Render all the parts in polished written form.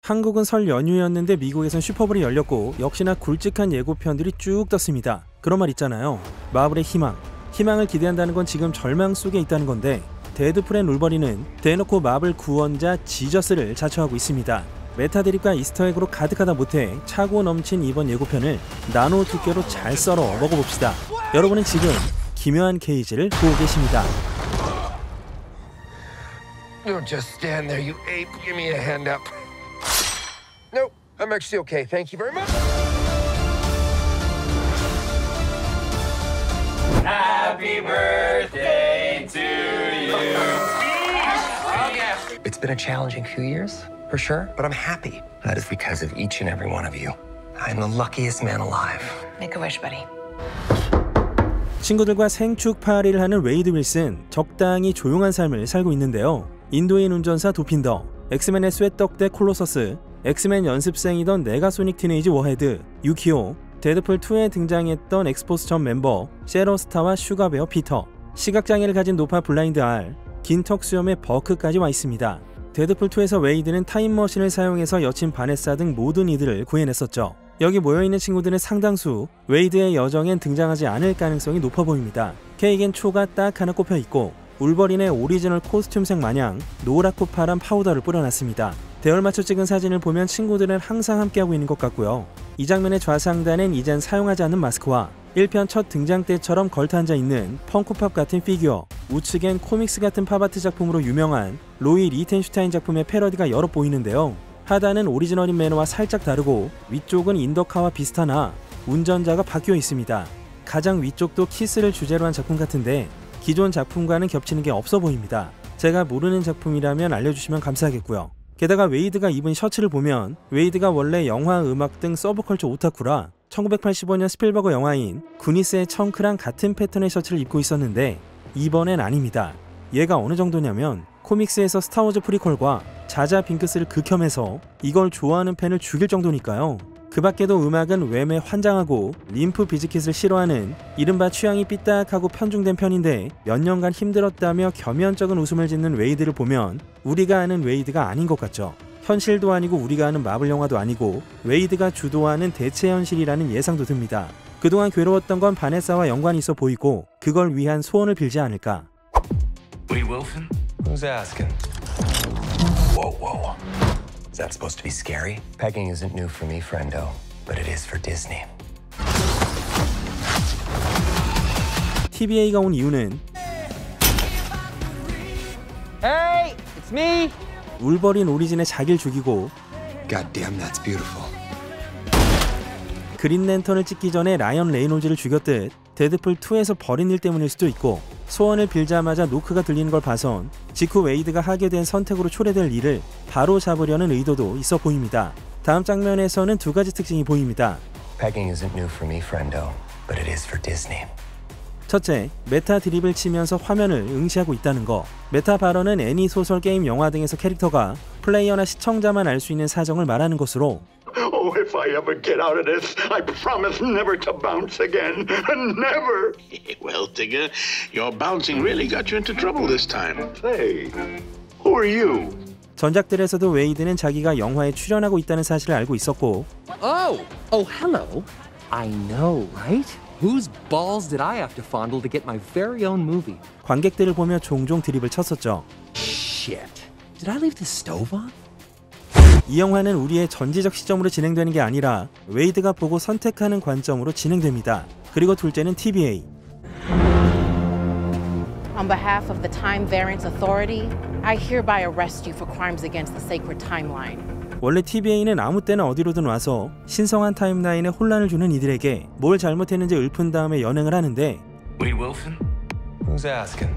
한국은 설 연휴였는데 미국에선 슈퍼볼이 열렸고 역시나 굵직한 예고편들이 쭉 떴습니다. 그런 말 있잖아요. 마블의 희망. 희망을 기대한다는 건 지금 절망 속에 있다는 건데 데드풀 앤 울버린은 대놓고 마블 구원자 지저스를 자처하고 있습니다. 메타 드립과 이스터에그로 가득하다 못해 차고 넘친 이번 예고편을 나노 두께로 잘 썰어 먹어봅시다. 여러분은 지금 기묘한 게이지를 보고 계십니다. Don't just stand there, you ape. Give me a hand up. No, I'm actually okay. Thank you very much. Happy birthday to you. It's been a challenging few years, for sure, but I'm happy. That is because of each and every one of you. I'm the luckiest man alive. Make a wish, buddy. 친구들과 생축 파티를 하는 웨이드 윌슨, 적당히 조용한 삶을 살고 있는데요. 인도인 운전사 도핀더, 엑스맨의 쇠떡대 콜로서스, 엑스맨 연습생이던 네가소닉 티네이지 워헤드, 유키오, 데드풀2에 등장했던 엑스포스 전 멤버 셰러스타와 슈가베어 피터, 시각장애를 가진 노파 블라인드 알, 긴 턱수염의 버크까지 와 있습니다. 데드풀2에서 웨이드는 타임머신을 사용해서 여친 바네사 등 모든 이들을 구해냈었죠. 여기 모여있는 친구들은 상당수 웨이드의 여정엔 등장하지 않을 가능성이 높아 보입니다. 케이크엔 초가 딱 하나 꼽혀있고 울버린의 오리지널 코스튬색 마냥 노랗고 파란 파우더를 뿌려놨습니다. 대열 맞춰 찍은 사진을 보면 친구들은 항상 함께하고 있는 것 같고요. 이 장면의 좌상단엔 이젠 사용하지 않는 마스크와 1편 첫 등장 때처럼 걸터앉아있는 펑크팝 같은 피규어, 우측엔 코믹스 같은 팝아트 작품으로 유명한 로이 리텐슈타인 작품의 패러디가 여러 보이는데요. 하단은 오리지널인 매너와 살짝 다르고 위쪽은 인더카와 비슷하나 운전자가 바뀌어 있습니다. 가장 위쪽도 키스를 주제로 한 작품 같은데 기존 작품과는 겹치는 게 없어 보입니다. 제가 모르는 작품이라면 알려주시면 감사하겠고요. 게다가 웨이드가 입은 셔츠를 보면 웨이드가 원래 영화, 음악 등 서브컬처 오타쿠라 1985년 스필버그 영화인 구니스의 청크랑 같은 패턴의 셔츠를 입고 있었는데 이번엔 아닙니다. 얘가 어느 정도냐면 코믹스에서 스타워즈 프리퀄과 자자 빙크스를 극혐해서 이걸 좋아하는 팬을 죽일 정도니까요. 그 밖에도 음악은 웸에 환장하고 림프 비즈킷을 싫어하는 이른바 취향이 삐딱하고 편중된 편인데 몇 년간 힘들었다며 겸연쩍은 웃음을 짓는 웨이드를 보면 우리가 아는 웨이드가 아닌 것 같죠. 현실도 아니고 우리가 아는 마블 영화도 아니고 웨이드가 주도하는 대체 현실이라는 예상도 듭니다. 그동안 괴로웠던 건 바네사와 연관이 있어 보이고 그걸 위한 소원을 빌지 않을까. Woody Wilson? Who's asking? Whoa, whoa. Is that supposed to be scary? Pegging isn't new for me, friendo, but it is for Disney. TBA가 온 이유는 Hey, it's me. 울버린 오리진의 자기를 죽이고 God damn, that's beautiful. 그린랜턴을 찍기 전에 라이언 레이놀즈를 죽였듯 데드풀2에서 벌인 일 때문일 수도 있고 소원을 빌자마자 노크가 들리는 걸 봐선 직후 웨이드가 하게 된 선택으로 초래될 일을 바로 잡으려는 의도도 있어 보입니다. 다음 장면에서는 두 가지 특징이 보입니다. Pegging isn't new for me, friendo, but it is for Disney. 첫째, 메타 드립을 치면서 화면을 응시하고 있다는 거. 메타 발언은 애니, 소설, 게임, 영화 등에서 캐릭터가 플레이어나 시청자만 알 수 있는 사정을 말하는 것으로 Oh, if I ever get out of this, I promise never to bounce again. Never! Well, Tigger, your bouncing really got you into trouble this time. Hey, who are you? 전작들에서도 웨이드는 자기가 영화에 출연하고 있다는 사실을 알고 있었고 Oh, hello. I know, right? Whose balls did I have to fondle to get my very own movie? 관객들을 보며 종종 드립을 쳤었죠. Shit. Did I leave the stove on? 이 영화는 우리의 전지적 시점으로 진행되는 게 아니라 웨이드가 보고 선택하는 관점으로 진행됩니다. 그리고 둘째는 TBA. On behalf of the Time Variance Authority, I hereby arrest you for crimes against the sacred timeline. 원래 TBA는 아무 때나 어디로든 와서 신성한 타임라인에 혼란을 주는 이들에게 뭘 잘못했는지 읊은 다음에 연행을 하는데 Woody Wilson? Who's asking?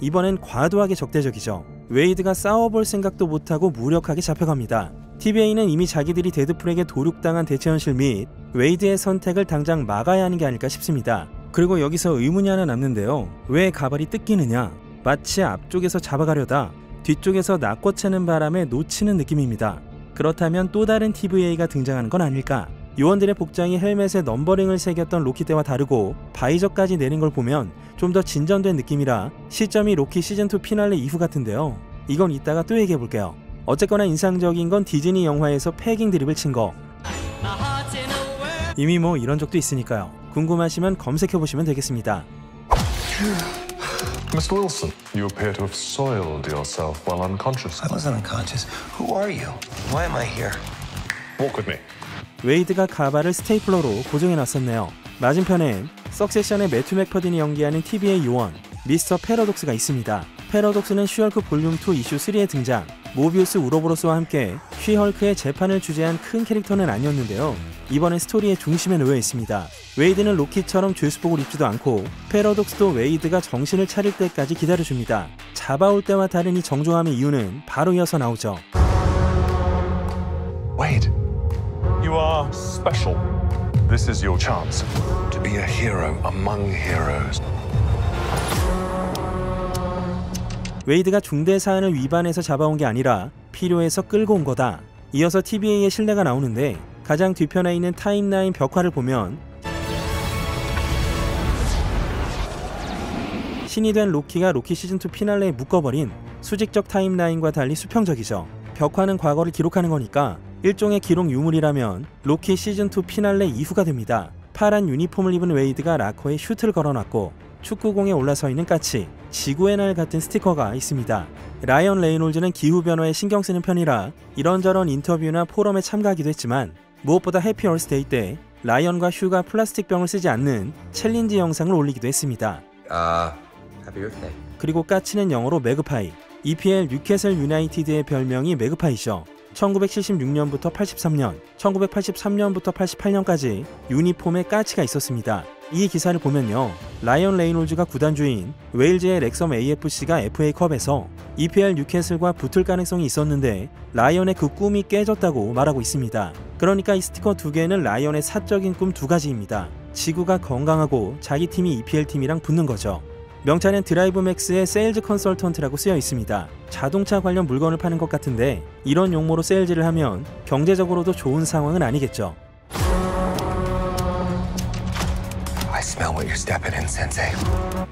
이번엔 과도하게 적대적이죠. 웨이드가 싸워볼 생각도 못하고 무력하게 잡혀갑니다. TBA는 이미 자기들이 데드풀에게 도륙당한 대체 현실 및 웨이드의 선택을 당장 막아야 하는 게 아닐까 싶습니다. 그리고 여기서 의문이 하나 남는데요. 왜 가발이 뜯기느냐? 마치 앞쪽에서 잡아가려다 뒤쪽에서 낚아채는 바람에 놓치는 느낌입니다. 그렇다면 또 다른 TBA가 등장하는 건 아닐까? 요원들의 복장이 헬멧에 넘버링을 새겼던 로키 때와 다르고 바이저까지 내린 걸 보면 좀 더 진전된 느낌이라 시점이 로키 시즌2 피날레 이후 같은데요. 이건 이따가 또 얘기해볼게요. 어쨌거나 인상적인 건 디즈니 영화에서 패깅 드립을 친 거. 이미 뭐 이런 적도 있으니까요. 궁금하시면 검색해보시면 되겠습니다. Mr. Wilson, you appear to have soiled yourself while unconscious. I wasn't unconscious. Who are you? Why am I here? Walk with me. 웨이드가 가발을 스테이플러로 고정해놨었네요. 맞은편엔 석세션의 매튜 맥퍼딘이 연기하는 TV의 요원 미스터 패러독스가 있습니다. 패러독스는 쉬헐크 볼륨 2 이슈 3에 등장, 모비우스 우로보로스와 함께 쉬헐크의 재판을 주재한 큰 캐릭터는 아니었는데요. 이번엔 스토리의 중심에 놓여 있습니다. 웨이드는 로키처럼 죄수복을 입지도 않고 패러독스도 웨이드가 정신을 차릴 때까지 기다려줍니다. 잡아올 때와 다른 이 정중함의 이유는 바로 이어서 나오죠. Wade, you are special. This is your chance To be a hero among heroes. 웨이드가 중대 사안을 위반해서 잡아온 게 아니라 필요해서 끌고 온 거다. 이어서 TVA의 신뢰가 나오는데 가장 뒤편에 있는 타임라인 벽화를 보면 신이 된 로키가 로키 시즌2 피날레에 묶어버린 수직적 타임라인과 달리 수평적이죠. 벽화는 과거를 기록하는 거니까 일종의 기록 유물이라면 로키 시즌2 피날레 이후가 됩니다. 파란 유니폼을 입은 웨이드가 라커에 슈트를 걸어놨고 축구공에 올라서 있는 까치, 지구의 날 같은 스티커가 있습니다. 라이언 레이놀즈는 기후변화에 신경 쓰는 편이라 이런저런 인터뷰나 포럼에 참가하기도 했지만 무엇보다 해피 얼스데이 때 라이언과 휴가 플라스틱 병을 쓰지 않는 챌린지 영상을 올리기도 했습니다. Happy birthday. 그리고 까치는 영어로 매그파이, EPL 뉴캐슬 유나이티드의 별명이 매그파이죠. 1976년부터 83년, 1983년부터 88년까지 유니폼에 까치가 있었습니다. 이 기사를 보면요, 라이언 레이놀즈가 구단주인 웨일즈의 렉섬 AFC가 FA컵에서 EPL 뉴캐슬과 붙을 가능성이 있었는데 라이언의 그 꿈이 깨졌다고 말하고 있습니다. 그러니까 이 스티커 두 개는 라이언의 사적인 꿈 두 가지입니다. 지구가 건강하고 자기 팀이 EPL 팀이랑 붙는 거죠. 명찰엔 드라이브 맥스의 세일즈 컨설턴트라고 쓰여 있습니다. 자동차 관련 물건을 파는 것 같은데 이런 용모로 세일즈를 하면 경제적으로도 좋은 상황은 아니겠죠. I smell what you're stepping in, Sensei.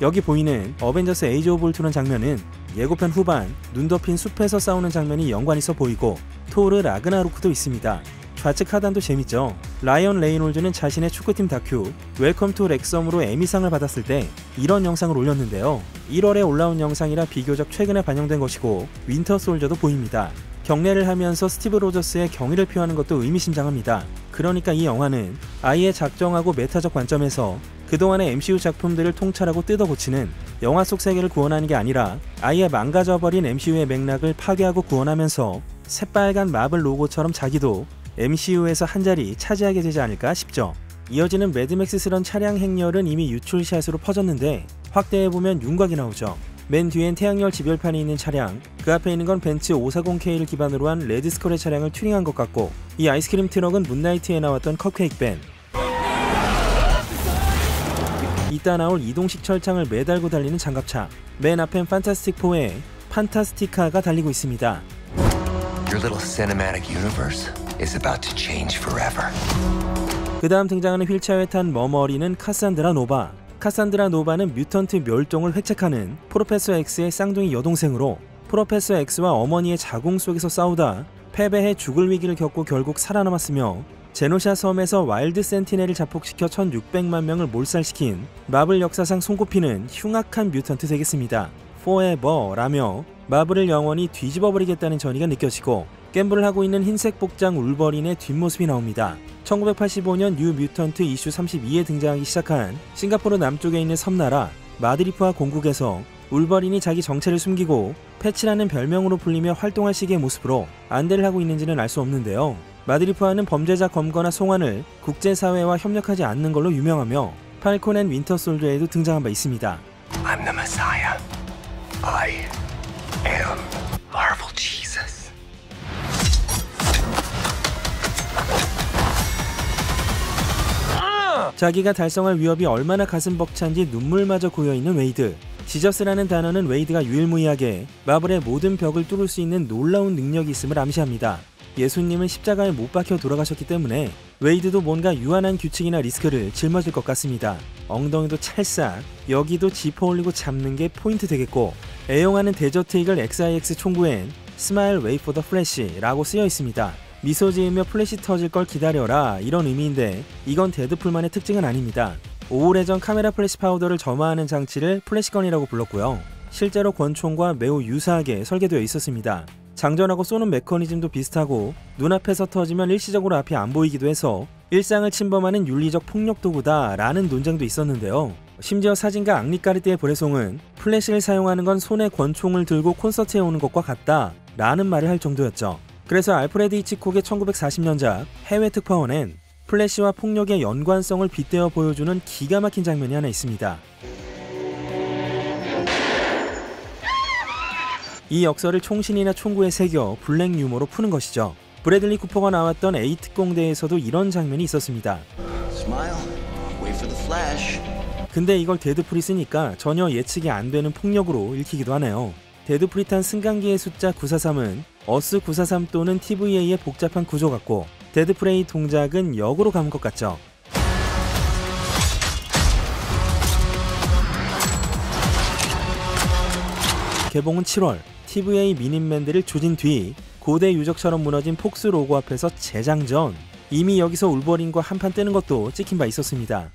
여기 보이는 어벤져스 에이지 오브 울트론 장면은 예고편 후반 눈 덮인 숲에서 싸우는 장면이 연관 있어 보이고 토르 라그나로크도 있습니다. 좌측 하단도 재밌죠. 라이언 레이놀즈는 자신의 축구팀 다큐 웰컴 투 렉섬으로 에미상을 받았을 때 이런 영상을 올렸는데요. 1월에 올라온 영상이라 비교적 최근에 반영된 것이고 윈터 솔저도 보입니다. 경례를 하면서 스티브 로저스의 경의를 표하는 것도 의미심장합니다. 그러니까 이 영화는 아예 작정하고 메타적 관점에서 그동안의 MCU 작품들을 통찰하고 뜯어고치는 영화 속 세계를 구원하는 게 아니라 아예 망가져버린 MCU의 맥락을 파괴하고 구원하면서 새빨간 마블 로고처럼 자기도 MCU에서 한 자리 차지하게 되지 않을까 싶죠. 이어지는 매드맥스스런 차량 행렬은 이미 유출샷으로 퍼졌는데 확대해보면 윤곽이 나오죠. 맨 뒤엔 태양열 지별판이 있는 차량, 그 앞에 있는 건 벤츠 540K를 기반으로 한 레드스컬의 차량을 튜닝한 것 같고 이 아이스크림 트럭은 문나이트에 나왔던 컵케이크 밴, 이따 나올 이동식 철창을 매달고 달리는 장갑차, 맨 앞엔 판타스틱4의 판타스티카가 달리고 있습니다. Your little cinematic universe is about to change forever. 그 다음 등장하는 휠체어에 탄 머머리는 카산드라 노바. 카산드라 노바는 뮤턴트 멸종을 획책하는 프로페서 X의 쌍둥이 여동생으로 프로페서 X와 어머니의 자궁 속에서 싸우다 패배해 죽을 위기를 겪고 결국 살아남았으며 제노샤 섬에서 와일드 센티넬을 자폭시켜 1600만 명을 몰살시킨 마블 역사상 손꼽히는 흉악한 뮤턴트 되겠습니다. 포에버라며 마블을 영원히 뒤집어버리겠다는 전의가 느껴지고 갬블을 하고 있는 흰색 복장 울버린의 뒷모습이 나옵니다. 1985년 뉴 뮤턴트 이슈 32에 등장하기 시작한 싱가포르 남쪽에 있는 섬나라 마드리프와 공국에서 울버린이 자기 정체를 숨기고 패치라는 별명으로 불리며 활동할 시기의 모습으로 안대를 하고 있는지는 알 수 없는데요. 마드리프와는 범죄자 검거나 송환을 국제사회와 협력하지 않는 걸로 유명하며 팔콘 앤 윈터 솔저에도 등장한 바 있습니다. I'm the Messiah. I am Marvel Jesus. 자기가 달성할 위협이 얼마나 가슴 벅찬지 눈물마저 고여있는 웨이드. 지저스라는 단어는 웨이드가 유일무이하게 마블의 모든 벽을 뚫을 수 있는 놀라운 능력이 있음을 암시합니다. 예수님은 십자가에 못 박혀 돌아가셨기 때문에 웨이드도 뭔가 유한한 규칙이나 리스크를 짊어질 것 같습니다. 엉덩이도 찰싹, 여기도 지퍼 올리고 잡는 게 포인트 되겠고 애용하는 데저트 이글 XIX 총구엔 Smile wait for the flash 라고 쓰여 있습니다. 미소 지으며 플래시 터질 걸 기다려라 이런 의미인데 이건 데드풀만의 특징은 아닙니다. 오래전 카메라 플래시 파우더를 점화하는 장치를 플래시건이라고 불렀고요. 실제로 권총과 매우 유사하게 설계되어 있었습니다. 장전하고 쏘는 메커니즘도 비슷하고 눈앞에서 터지면 일시적으로 앞이 안 보이기도 해서 일상을 침범하는 윤리적 폭력 도구다 라는 논쟁도 있었는데요. 심지어 사진가 앙리까르띠에 브레송은 플래시를 사용하는 건 손에 권총을 들고 콘서트에 오는 것과 같다 라는 말을 할 정도였죠. 그래서 알프레드 히치콕의 1940년작 해외 특파원엔 플래시와 폭력의 연관성을 빗대어 보여주는 기가 막힌 장면이 하나 있습니다. 이 역설을 총신이나 총구에 새겨 블랙 유머로 푸는 것이죠. 브래들리 쿠퍼가 나왔던 A특공대에서도 이런 장면이 있었습니다. 근데 이걸 데드풀이 쓰니까 전혀 예측이 안 되는 폭력으로 읽히기도 하네요. 데드풀이 탄 승강기의 숫자 943은 어스 943 또는 TVA의 복잡한 구조 같고 데드풀의 동작은 역으로 감은 것 같죠. 개봉은 7월, TVA 미닛맨들을 조진 뒤 고대 유적처럼 무너진 폭스 로고 앞에서 재장전. 이미 여기서 울버린과 한판 뜨는 것도 찍힌 바 있었습니다.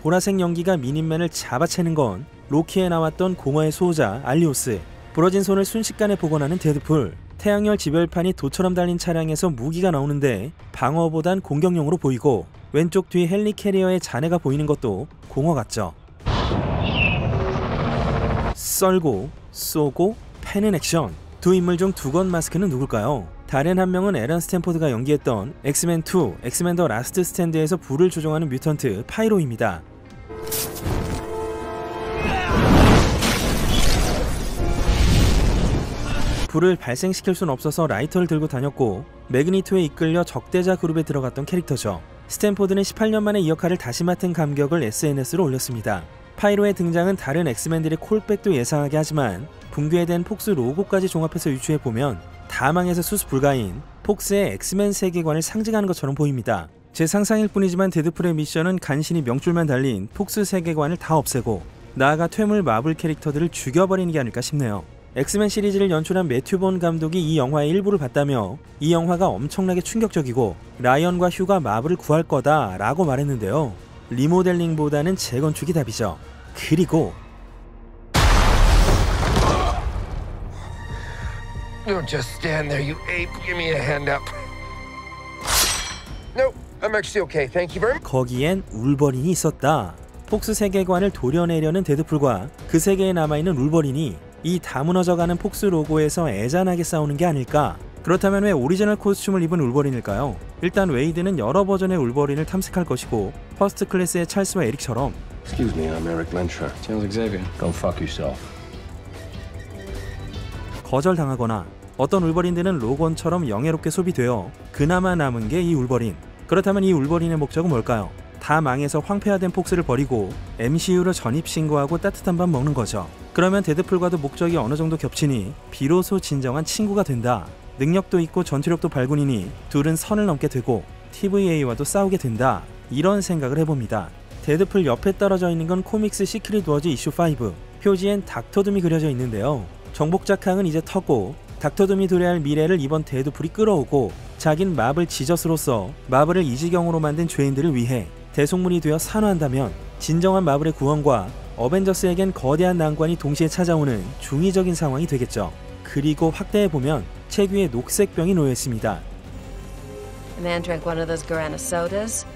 보라색 연기가 미닛맨을 잡아채는 건 로키에 나왔던 공허의 수호자 알리오스. 부러진 손을 순식간에 복원하는 데드풀. 태양열 지별판이 도처럼 달린 차량에서 무기가 나오는데 방어보단 공격용으로 보이고 왼쪽 뒤 헨리 캐리어의 잔해가 보이는 것도 공허 같죠. 썰고 쏘고 패는 액션. 두 인물 중 두건 마스크는 누굴까요? 다른 한 명은 앨런 스탠포드가 연기했던 엑스맨2, 엑스맨 더 라스트 스탠드에서 불을 조종하는 뮤턴트 파이로입니다. 불을 발생시킬 순 없어서 라이터를 들고 다녔고 매그니토에 이끌려 적대자 그룹에 들어갔던 캐릭터죠. 스탠포드는 18년 만에 이 역할을 다시 맡은 감격을 SNS로 올렸습니다. 파이로의 등장은 다른 엑스맨들의 콜백도 예상하게 하지만 붕괴된 폭스 로고까지 종합해서 유추해보면 다 망해서 수습 불가인 폭스의 엑스맨 세계관을 상징하는 것처럼 보입니다. 제 상상일 뿐이지만 데드풀의 미션은 간신히 명줄만 달린 폭스 세계관을 다 없애고 나아가 퇴물 마블 캐릭터들을 죽여버리는 게 아닐까 싶네요. 엑스맨 시리즈를 연출한 매튜 본 감독이 이 영화의 일부를 봤다며 이 영화가 엄청나게 충격적이고 라이언과 휴가 마블을 구할 거다 라고 말했는데요. 리모델링보다는 재건축이 답이죠. 그리고 Don't just stand there, you ape. Give me a hand up. No, I'm actually okay. Thank you very much. 거기엔 울버린이 있었다. 폭스 세계관을 도려내려는 데드풀과 그 세계에 남아있는 울버린이 이 다 무너져가는 폭스 로고에서 애잔하게 싸우는 게 아닐까? 그렇다면 왜 오리지널 코스튬을 입은 울버린일까요? 일단 웨이드는 여러 버전의 울버린을 탐색할 것이고 퍼스트 클래스의 찰스와 에릭처럼 Excuse me, I'm Eric Lenstra. Tell Xavier. Go fuck yourself. 거절당하거나 어떤 울버린들은 로건처럼 영예롭게 소비되어 그나마 남은 게 이 울버린. 그렇다면 이 울버린의 목적은 뭘까요? 다 망해서 황폐화된 폭스를 버리고 MCU로 전입신고하고 따뜻한 밥 먹는 거죠. 그러면 데드풀과도 목적이 어느 정도 겹치니 비로소 진정한 친구가 된다. 능력도 있고 전투력도 발군이니 둘은 선을 넘게 되고 TVA와도 싸우게 된다. 이런 생각을 해봅니다. 데드풀 옆에 떨어져 있는 건 코믹스 시크릿 워즈 이슈 5. 표지엔 닥터둠이 그려져 있는데요. 정복작항은 이제 터고 닥터둠이 도래할 미래를 이번 데드풀이 끌어오고 자긴 마블 지저스로서 마블을 이 지경으로 만든 죄인들을 위해 대속물이 되어 산화한다면 진정한 마블의 구원과 어벤져스에겐 거대한 난관이 동시에 찾아오는 중의적인 상황이 되겠죠. 그리고 확대해보면 책 위에 녹색병이 놓여있습니다. The man drank one of those Guarana sodas.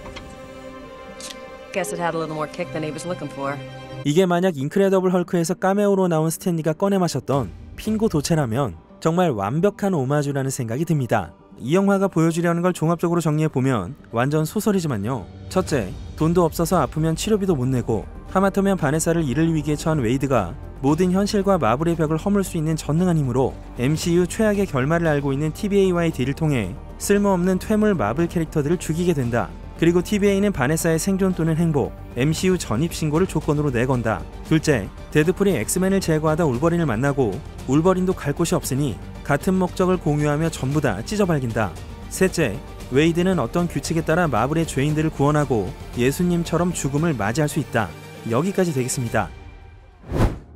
Guess it had a little more kick than he was looking for. 이게 만약 인크레더블 헐크에서 카메오로 나온 스탠리가 꺼내 마셨던 핑고 도체라면 정말 완벽한 오마주라는 생각이 듭니다. 이 영화가 보여주려는 걸 종합적으로 정리해보면 완전 소설이지만요. 첫째, 돈도 없어서 아프면 치료비도 못 내고 하마터면 바네사를 잃을 위기에 처한 웨이드가 모든 현실과 마블의 벽을 허물 수 있는 전능한 힘으로 MCU 최악의 결말을 알고 있는 TVA와의 딜을 통해 쓸모없는 퇴물 마블 캐릭터들을 죽이게 된다. 그리고 TVA는 바네사의 생존 또는 행복, MCU 전입신고를 조건으로 내건다. 둘째, 데드풀이 엑스맨을 제거하다 울버린을 만나고 울버린도 갈 곳이 없으니 같은 목적을 공유하며 전부 다 찢어발긴다. 셋째, 웨이드는 어떤 규칙에 따라 마블의 죄인들을 구원하고 예수님처럼 죽음을 맞이할 수 있다. 여기까지 되겠습니다.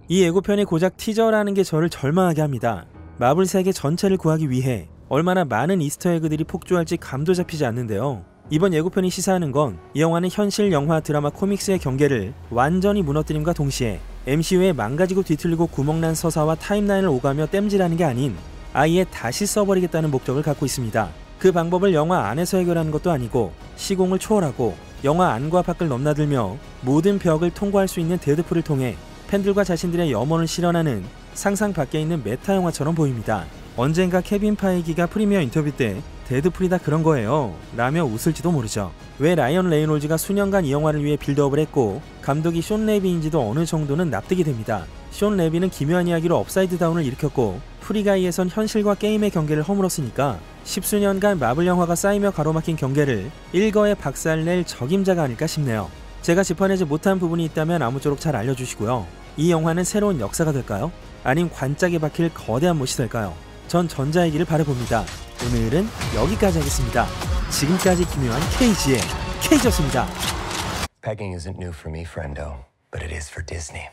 이 예고편이 고작 티저라는 게 저를 절망하게 합니다. 마블 세계 전체를 구하기 위해 얼마나 많은 이스터에그들이 폭주할지 감도 잡히지 않는데요. 이번 예고편이 시사하는 건 이 영화는 현실, 영화, 드라마, 코믹스의 경계를 완전히 무너뜨림과 동시에 MCU의 망가지고 뒤틀리고 구멍난 서사와 타임라인을 오가며 땜질하는 게 아닌 아예 다시 써버리겠다는 목적을 갖고 있습니다. 그 방법을 영화 안에서 해결하는 것도 아니고 시공을 초월하고 영화 안과 밖을 넘나들며 모든 벽을 통과할 수 있는 데드풀을 통해 팬들과 자신들의 염원을 실현하는 상상 밖에 있는 메타 영화처럼 보입니다. 언젠가 케빈 파이기가 프리미어 인터뷰 때 데드풀이 다 그런 거예요 라며 웃을지도 모르죠. 왜 라이언 레이놀즈가 수년간 이 영화를 위해 빌드업을 했고 감독이 숀 레비인지도 어느 정도는 납득이 됩니다. 숀 레비는 기묘한 이야기로 업사이드 다운을 일으켰고 프리가이에선 현실과 게임의 경계를 허물었으니까 10수년간 마블 영화가 쌓이며 가로막힌 경계를 일거에 박살낼 적임자가 아닐까 싶네요. 제가 짚어내지 못한 부분이 있다면 아무쪼록 잘 알려주시고요. 이 영화는 새로운 역사가 될까요? 아님 관짝에 박힐 거대한 못이 될까요? 전 전자이기를 바라봅니다. 오늘은 여기까지 하겠습니다. 지금까지 기묘한 KG의 K였습니다. Pegging isn't new for me, friendo, but it is for Disney.